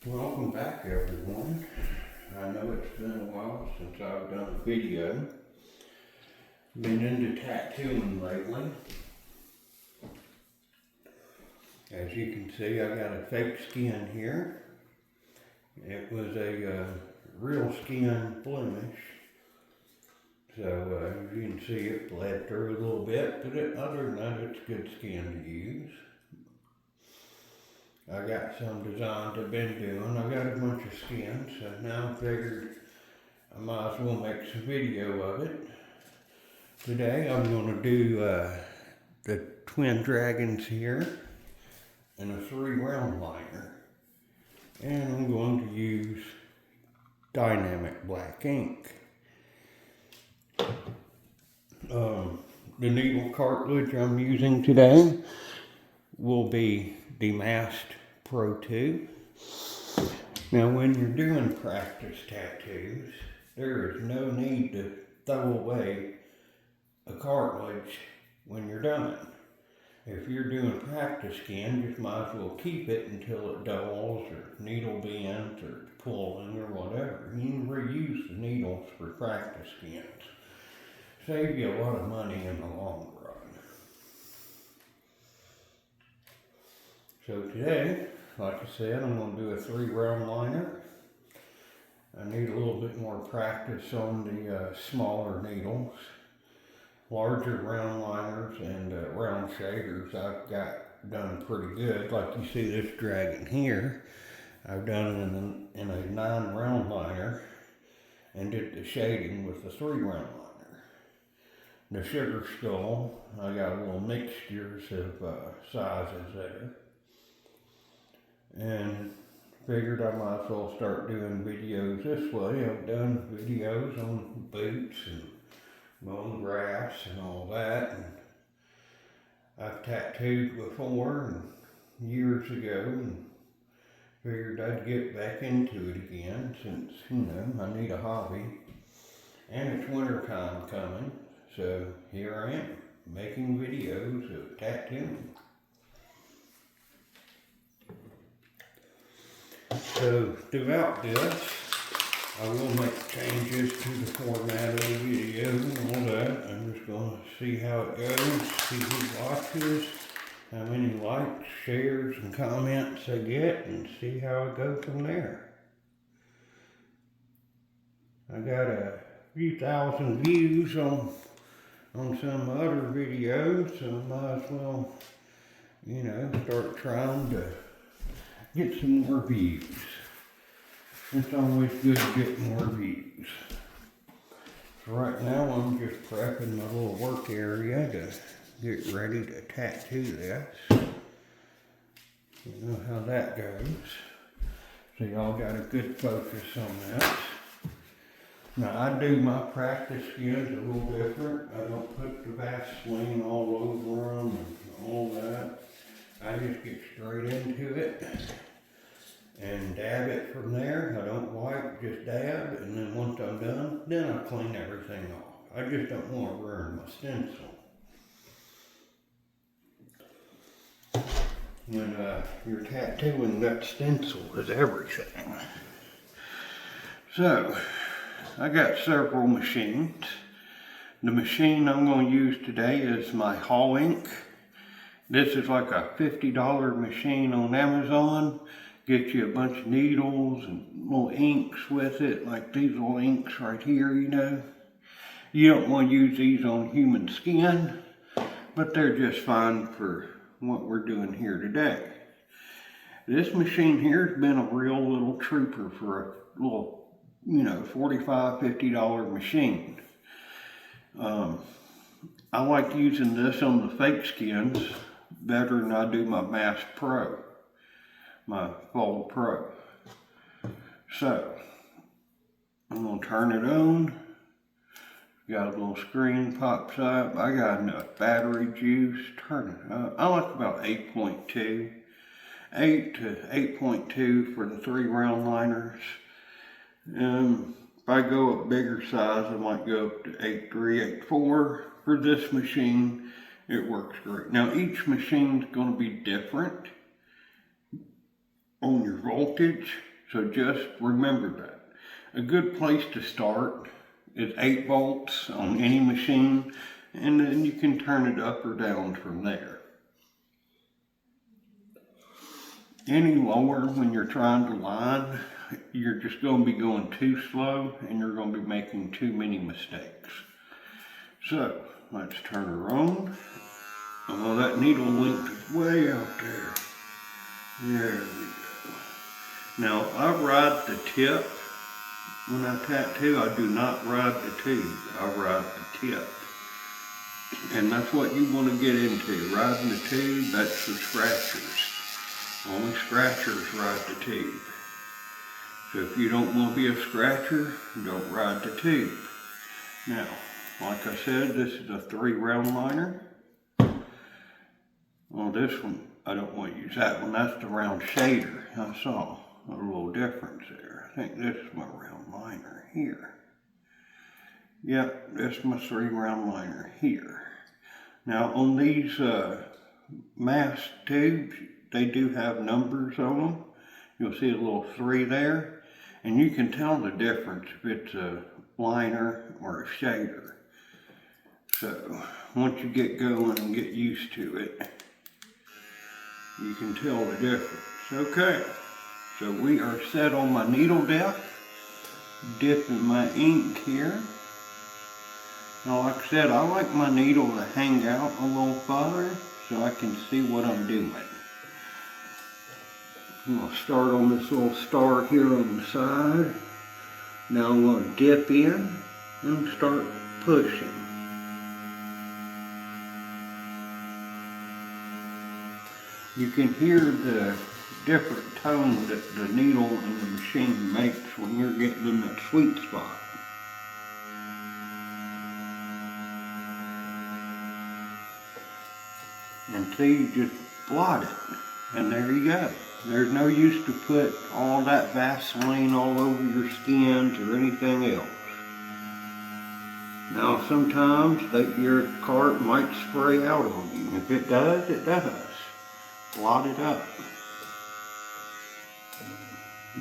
Welcome back, everyone. I know it's been a while since I've done a video. Been into tattooing lately. As you can see, I got a fake skin here. It was a real skin blemish. So as you can see, it bled through a little bit, but other than that, it's good skin to use. I got some designs I've been doing. I got a bunch of skins, so now I figured I might as well make some video of it. Today I'm going to do the twin dragons here in a 3 round liner. And I'm going to use dynamic black ink. The needle cartridge I'm using today will be Damask Pro 2. Now when you're doing practice tattoos, there is no need to throw away a cartridge when you're done. If you're doing practice skin, just might as well keep it until it dulls or needle bends or pulling or whatever. You can reuse the needles for practice skins. Save you a lot of money in the long run. So today, like I said, I'm going to do a 3 round liner. I need a little bit more practice on the smaller needles. Larger round liners and round shaders I've got done pretty good. Like you see this dragon here, I've done it in a 9 round liner and did the shading with the 3 round liner. The sugar skull, I got little mixtures of sizes there. And figured I might as well start doing videos this way. I've done videos on boots and mowing grass and all that. And I've tattooed before and years ago and figured I'd get back into it again since, I need a hobby. And it's winter time coming, so here I am making videos of tattooing. So throughout this, I will make changes to the format of the video and all that. I'm just going to see how it goes, see who watches, how many likes, shares, and comments I get, and see how it goes from there. I got a few thousand views on some other videos, so I might as well, start trying to get some more views. It's always good to get more views. So right now I'm just prepping my little work area to get ready to tattoo this. You know how that goes. So y'all got a good focus on that. Now I do my practice skins a little different. I don't put the Vaseline all over them and all that. I just get straight into it and dab it from there. I don't wipe, just dab, and then once I'm done, then I clean everything off. I just don't want to ruin my stencil. When you're tattooing, that stencil is everything. So, I got several machines. The machine I'm going to use today is my Hall Ink. This is like a $50 machine on Amazon. Get you a bunch of needles and little inks with it, like these little inks right here, You don't want to use these on human skin, but they're just fine for what we're doing here today. This machine here has been a real little trooper for a little, $45, $50 machine. I like using this on the fake skins better than I do my Mask Pro. My Fold Pro. So, I'm going to turn it on. Got a little screen pops up. I got enough battery juice. Turn it up. I like about 8.2. 8 to 8.2 for the 3 round liners. If I go up bigger size, I might go up to 8.3, 8.4. For this machine, it works great. Now, each machine's going to be different on your voltage, So just remember that. A good place to start is 8 volts on any machine, and then you can turn it up or down from there. Any lower when you're trying to line, you're just going to be going too slow and you're going to be making too many mistakes. So let's turn her on. Oh, that needle length is way out there. There we go. Now I ride the tip. When I tattoo, I do not ride the tube. I ride the tip. And that's what you want to get into. Riding the tube, that's for scratchers. Only scratchers ride the tube. So if you don't want to be a scratcher, don't ride the tube. Now, like I said, this is a 3 round liner. Well, this one, I don't want to use that one. That's the round shader. I saw a little difference there. I think this is my round liner here. Yep, this is my 3 round liner here. Now on these mass tubes, they do have numbers on them. You'll see a little 3 there, and you can tell the difference if it's a liner or a shader. So once you get going and get used to it, you can tell the difference. Okay, so we are set on my needle depth, dipping my ink here. Now like I said, I like my needle to hang out a little farther so I can see what I'm doing. I'm going to start on this little star here on the side. Now I'm going to dip in and start pushing. You can hear the different tone that the needle and the machine makes when you're getting in that sweet spot. And see, you just blot it, and there you go. There's no use to put all that Vaseline all over your skins or anything else. Now sometimes your cart might spray out on you. If it does, it does. Blot it up.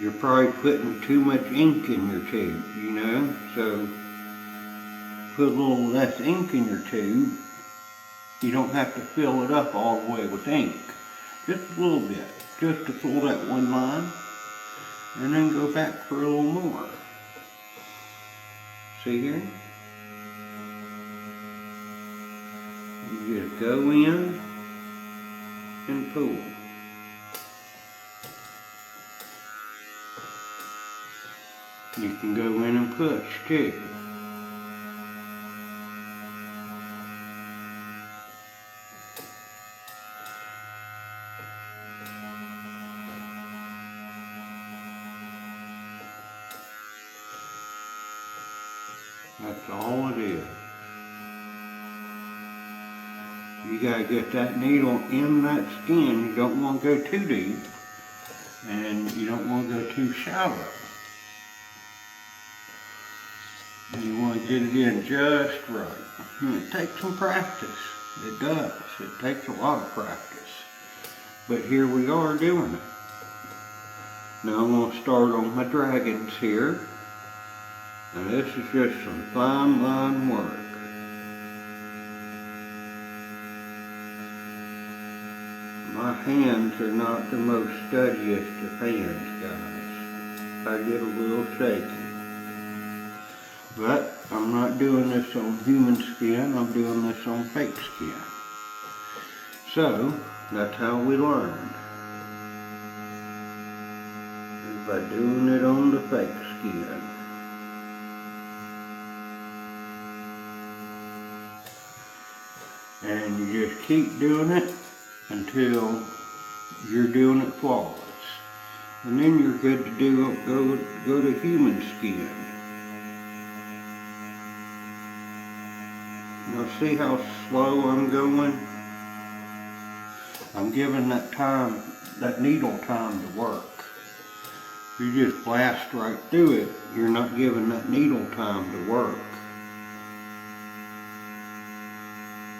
You're probably putting too much ink in your tube, you know, so put a little less ink in your tube. You don't have to fill it up all the way with ink. Just a little bit, just to pull that one line, and then go back for a little more. See here? You just go in and pull. You can go in and push too. That's all it is. You gotta get that needle in that skin. You don't want to go too deep, and you don't want to go too shallow. And you want to get it in just right. And it takes some practice. It does. It takes a lot of practice. But here we are doing it. Now I'm going to start on my dragons here. And this is just some fine line work. My hands are not the most steadiest of hands, guys. I get a little shaky. But I'm not doing this on human skin, I'm doing this on fake skin. So, that's how we learn. Is by doing it on the fake skin. And you just keep doing it until you're doing it flawless. And then you're good to go to human skin. Now see how slow I'm going? I'm giving that needle time to work. If you just blast right through it, you're not giving that needle time to work.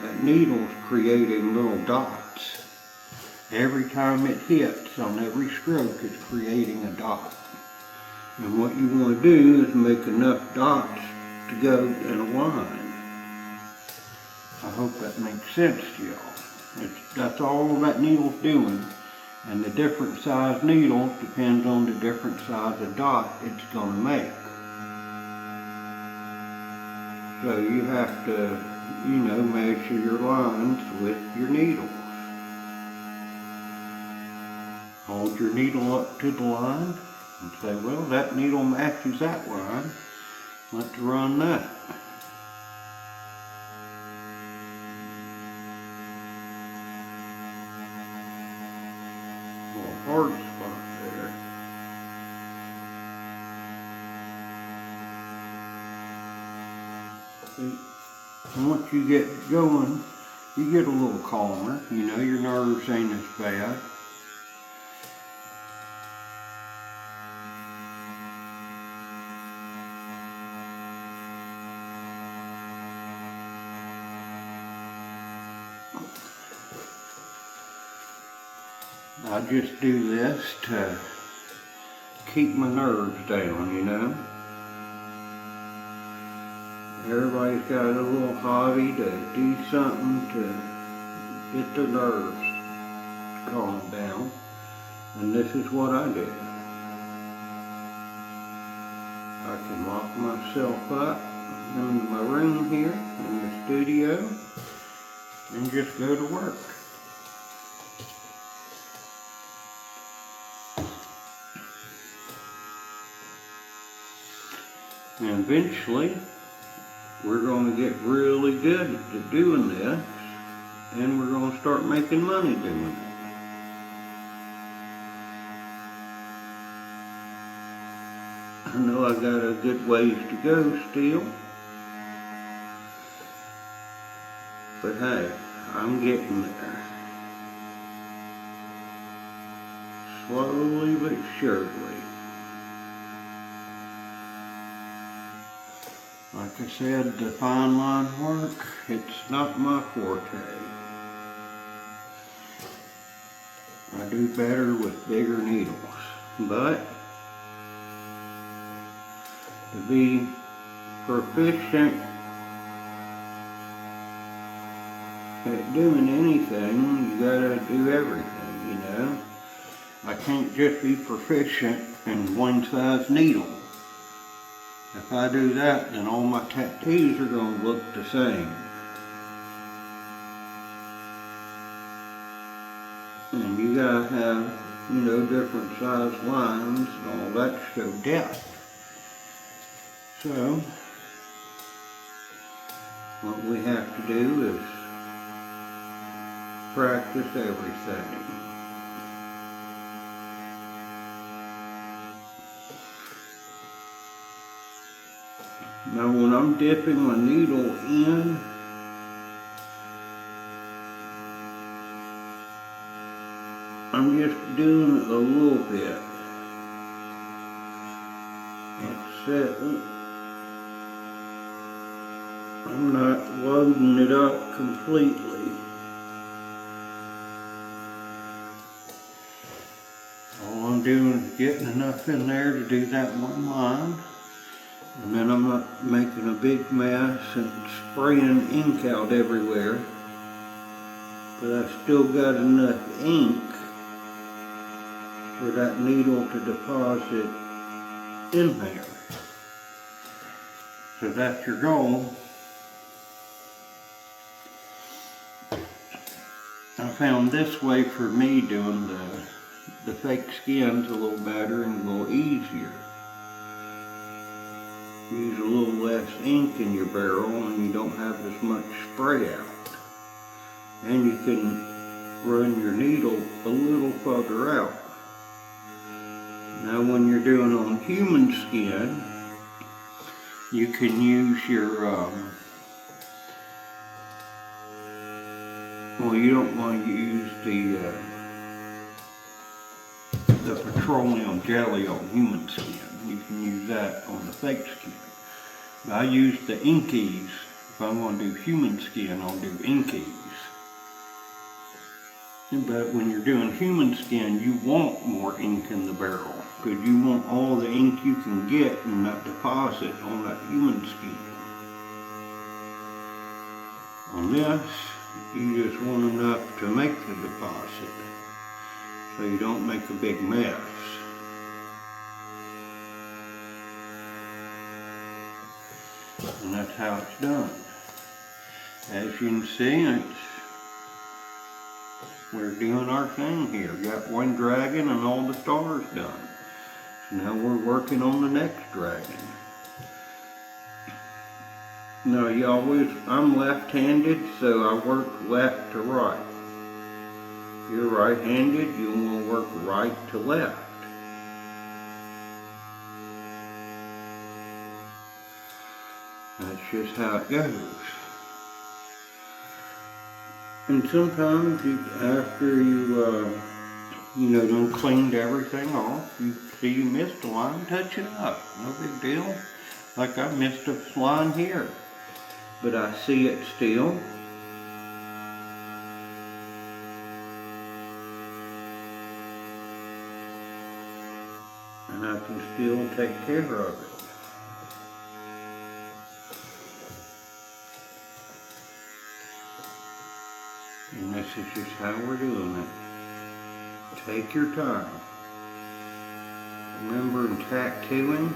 That needle's creating little dots. Every time it hits on every stroke, it's creating a dot. And what you want to do is make enough dots to go in a line. I hope that makes sense to y'all. That's all that needle's doing. And the different size needles depends on the different size of dot it's going to make. So you have to, measure your lines with your needle. Hold your needle up to the line and say, well, that needle matches that line. Let's run that. A little hard spot there. See, once you get going, you get a little calmer. Your nerves ain't as bad. I just do this to keep my nerves down, Everybody's got a little hobby to do something to get their nerves calmed down, and this is what I do. I can lock myself up in my room here in the studio and just go to work. And eventually, we're going to get really good at doing this, and we're going to start making money doing it. I know I got a good ways to go still, but hey, I'm getting there. Slowly but surely. Like I said, the fine line work, it's not my forte. I do better with bigger needles, but to be proficient at doing anything, you gotta do everything, I can't just be proficient in one size needle. If I do that, then all my tattoos are going to look the same. And you gotta have, different size lines and all that to show depth. So, what we have to do is practice everything. Now when I'm dipping my needle in, I'm just doing a little bit. That's it. I'm not loading it up completely. All I'm doing is getting enough in there to do that one line. And then I'm not making a big mess and spraying ink out everywhere. But I still got enough ink for that needle to deposit in there. So that's your goal. I found this way for me doing the fake skins a little better and a little easier. Use a little less ink in your barrel and you don't have as much spray out. And you can run your needle a little further out. Now when you're doing on human skin, you can use your, well, you don't want to use the petroleum jelly on human skin. You can use that on the fake skin. I use the Inkies. If I want to do human skin, I'll do Inkies. But when you're doing human skin, you want more ink in the barrel. because you want all the ink you can get in that deposit on that human skin. On this, you just want enough to make the deposit, so you don't make a big mess. And that's how it's done. As you can see, we're doing our thing here. Got one dragon and all the stars done. So now we're working on the next dragon. Now I'm left-handed, so I work left to right. If you're right-handed, you want to work right to left. That's just how it goes. And sometimes after you done cleaned everything off, you see you missed a line, touch it up. No big deal. Like I missed a line here, but I see it still. And I can still take care of it. And this is just how we're doing it. Take your time. Remember, in tattooing,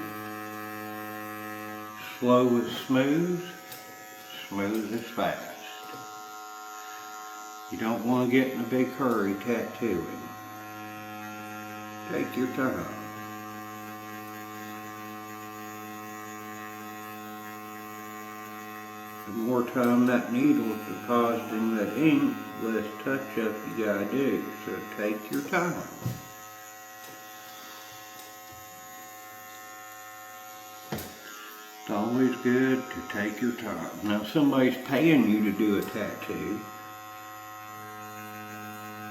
slow is smooth, smooth is fast. You don't want to get in a big hurry tattooing. Take your time. The more time that needle is depositing that ink, less touch-up you gotta do. So take your time. It's always good to take your time. Now somebody's paying you to do a tattoo,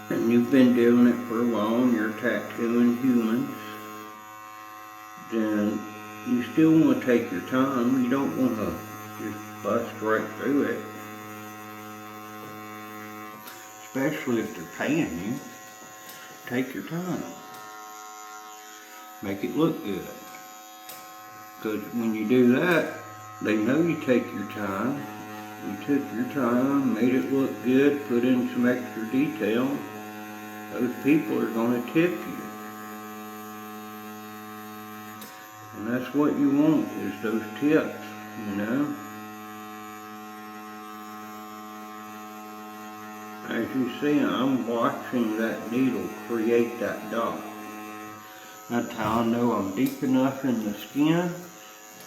and you've been doing it for a while and you're tattooing humans, then you still want to take your time. You don't want to just bust right through it. Especially if they're paying you. Take your time. Make it look good. Because when you do that, they know you take your time. You took your time, made it look good, put in some extra detail. Those people are going to tip you. And that's what you want, is those tips, you know. As you see, I'm watching that needle create that dot. That's how I know I'm deep enough in the skin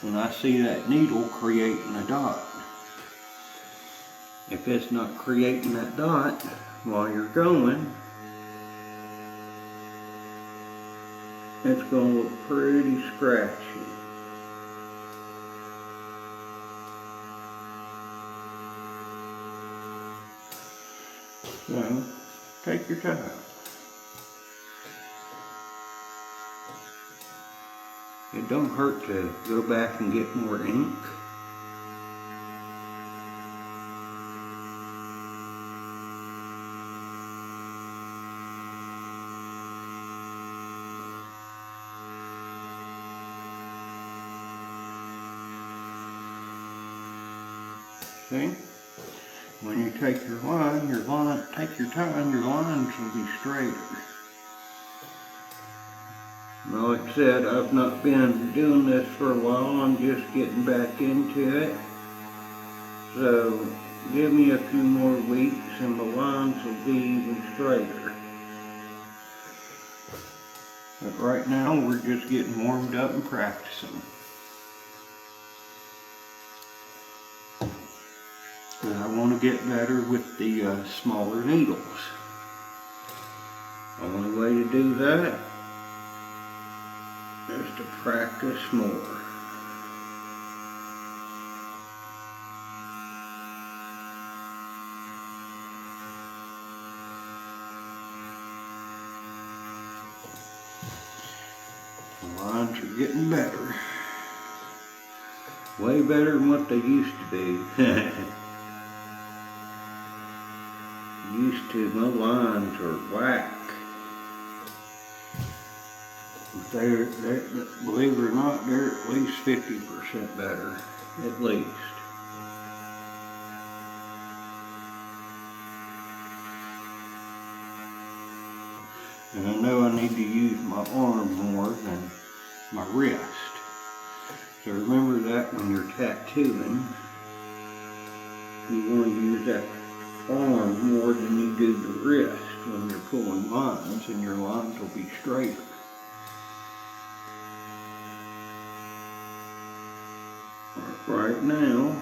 when I see that needle creating a dot. If it's not creating that dot while you're going, it's going to look pretty scratchy. So, take your time. It don't hurt to go back and get more ink. See? When you take your line, take your time, your lines will be straighter. Well, like I said, I've not been doing this for a while. I'm just getting back into it. So, give me a few more weeks and the lines will be even straighter. But right now, we're just getting warmed up and practicing. I want to get better with the smaller needles. The only way to do that is to practice more. The lines are getting better. Way better than what they used to be. Used to, my lines are whack. believe it or not, they're at least 50% better, at least. And I know I need to use my arm more than my wrist. So remember that when you're tattooing, you want to use that arm more than you do the wrist when you're pulling lines, and your lines will be straighter. Right now,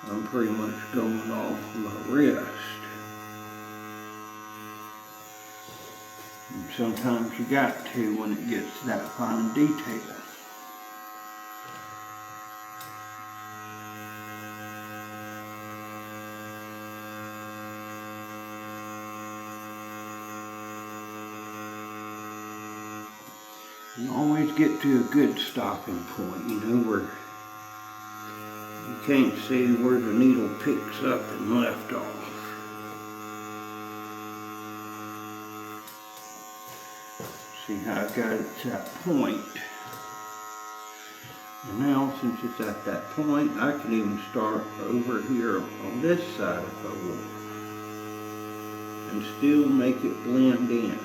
I'm pretty much going off my wrist. And sometimes you got to when it gets that fine detail. You always get to a good stopping point, you know, where you can't see where the needle picks up and left off. See how I got it to that point. And now, since it's at that point, I can even start over here on this side if I want, and still make it blend in.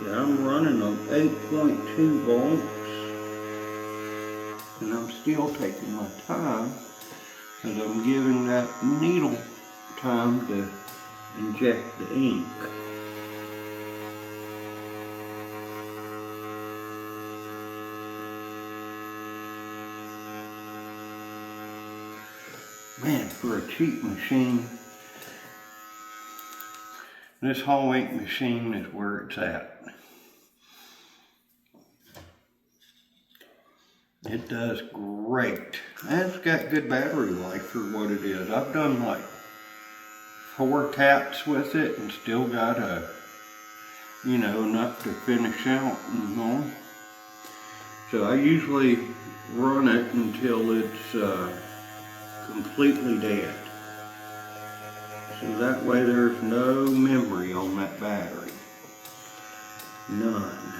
See, I'm running on 8.2 volts, and I'm still taking my time, because I'm giving that needle time to inject the ink. Man, for a cheap machine, this Hall ink machine is where it's at. It does great. And it's got good battery life for what it is. I've done like 4 taps with it and still got enough to finish out, you know. So I usually run it until it's completely dead. So that way there's no memory on that battery. None.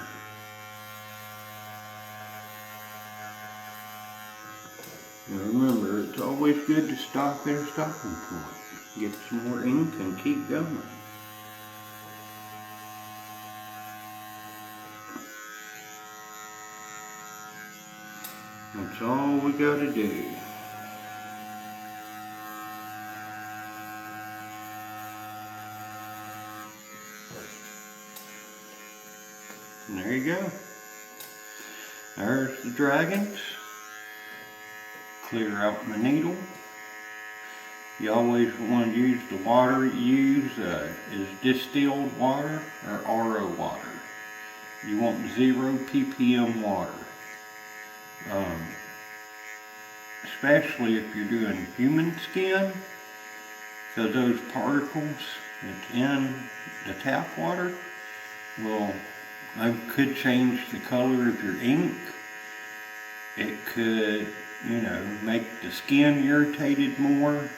And remember, it's always good to stop at a stopping point. Get some more ink and keep going. That's all we gotta do. And there you go. There's the dragons. Clear out my needle. You always want to use the water you use is distilled water or RO water. You want 0 ppm water. Especially if you're doing human skin, because those particles that's in the tap water could change the color of your ink. It could, make the skin irritated more.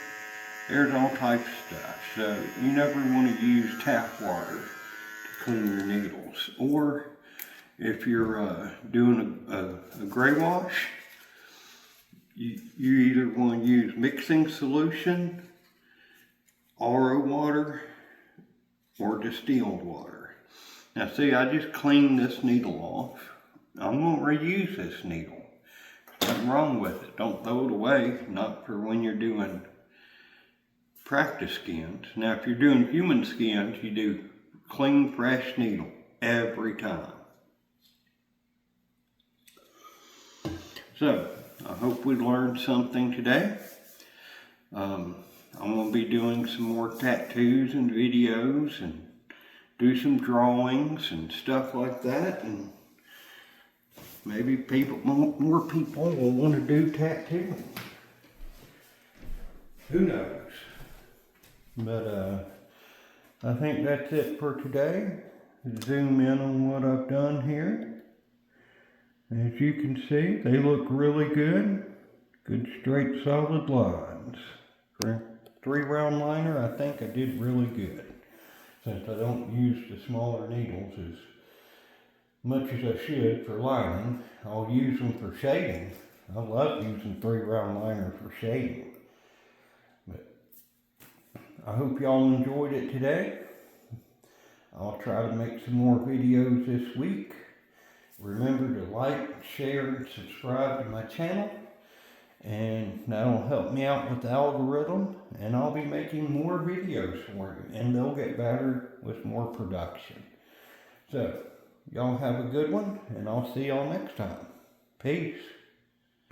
There's all types of stuff. So you never want to use tap water to clean your needles. Or if you're doing a gray wash, you either want to use mixing solution, RO water, or distilled water. Now see, I just cleaned this needle off. I'm going to reuse this needle. Nothing wrong with it. Don't throw it away. Not for when you're doing practice skins. Now if you're doing human skins, you do clean, fresh needle every time. So, I hope we learned something today. I'm going to be doing some more tattoos and videos and do some drawings and stuff like that, and maybe more people will want to do tattooing. Who knows? But I think that's it for today. Zoom in on what I've done here. As you can see, they look really good. Good straight solid lines. Three round liner, I think I did really good. Since I don't use the smaller needles as much as I should for lining, I'll use them for shading. I love using 3 round liners for shading. But I hope y'all enjoyed it today. I'll try to make some more videos this week. Remember to like, share, and subscribe to my channel. And that'll help me out with the algorithm. And I'll be making more videos for you. And they'll get better with more production. So, y'all have a good one. And I'll see y'all next time. Peace.